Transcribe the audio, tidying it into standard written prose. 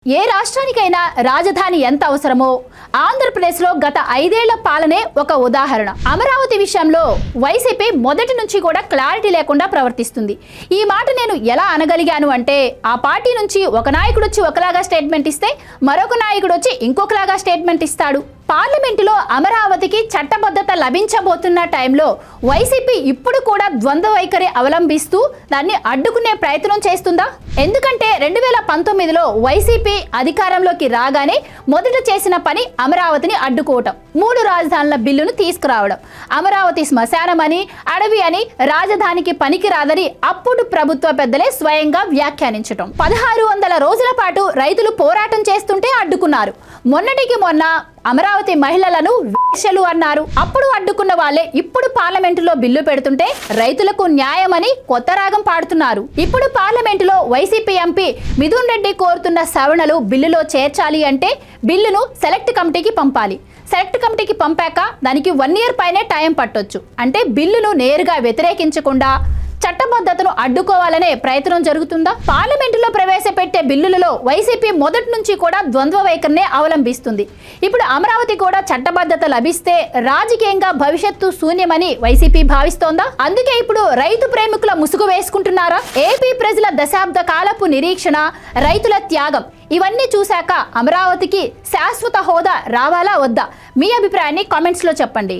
ఏ రాష్ట్రానికైనా రాజధాని ఎంత అవసరమో ఆంధ్రప్రదేశ్లో గత 5 ఏళ్ల పాలనే ఒక ఉదాహరణ. అమరావతి విషయంలో వైసీపీ మొదటి నుంచి కూడా క్లారిటీ లేకుండా ప్రవర్తిస్తుంది. ఈ మాట నేను ఎలా అనగలిగాను అంటే, ఆ పార్టీ నుంచి ఒక నాయకుడు వచ్చి ఒకలాగా స్టేట్మెంట్ ఇస్తే మరొక నాయకుడు వచ్చి ఇంకొకలాగా స్టేట్మెంట్ ఇస్తాడు. పార్లమెంటులో అమరావతికి చట్టబద్ధత లభించబోతున్న టైంలో వైసీపీ ఇప్పుడు కూడా ద్వంద్వ వైఖరి అవలంబిస్తూ దాన్ని అడ్డుకునే ప్రయత్నం చేస్తుందా? ఎందుకంటే 2019లో వైసీపీ అధికారంలోకి రాగానే మొదట చేసిన పని అమరావతిని అడ్డుకోవటం, 3 రాజధానుల బిల్లును తీసుకురావడం, అమరావతి శ్మశానమని అడవి అని రాజధానికి పనికిరాదని అప్పుడు ప్రభుత్వ పెద్దలే స్వయంగా వ్యాఖ్యానించటం, 1600 రోజుల పాటు రైతులు పోరాటం చేస్తుంటే అడ్డుకున్నారు. మొన్నటికి మొన్న అమరావతి మహిళలను వేశ్యలు అన్నారు. అప్పుడు అడ్డుకున్న వాళ్ళే ఇప్పుడు పార్లమెంటులో బిల్లు పెడుతుంటే రైతులకు న్యాయమని కొత్త రాగం పాడుతున్నారు. ఇప్పుడు పార్లమెంటులో వైసీపీ ఎంపీ మిథున్ రెడ్డి కోరుతున్న సవరణలు బిల్లులో చేర్చాలి అంటే బిల్లును సెలెక్ట్ కమిటీకి పంపాలి. సెలెక్ట్ కమిటీకి పంపాక దానికి 1 year పైనే టైం పట్టొచ్చు. అంటే బిల్లును నేరుగా వ్యతిరేకించకుండా చట్టబద్ధతను అడ్డుకోవాలనే ప్రయత్నం జరుగుతుందా? పార్లమెంటులో ప్రవేశపెట్టే బిల్లులలో వైసీపీ మొదటి నుంచి కూడా ద్వంద్వ వైఖరినే అవలంబిస్తుంది. ఇప్పుడు అమరావతి కూడా చట్టబద్ధత లభిస్తే రాజకీయంగా భవిష్యత్తు శూన్యమని వైసీపీ భావిస్తోందా? అందుకే ఇప్పుడు రైతు ప్రేమికుల ముసుగు వేసుకుంటున్నారా? ఏపీ ప్రజల దశాబ్ద కాలపు నిరీక్షణ, రైతుల త్యాగం ఇవన్నీ చూశాక అమరావతికి శాశ్వత హోదా రావాలా వద్దా? మీ అభిప్రాయాన్ని కామెంట్స్లో చెప్పండి.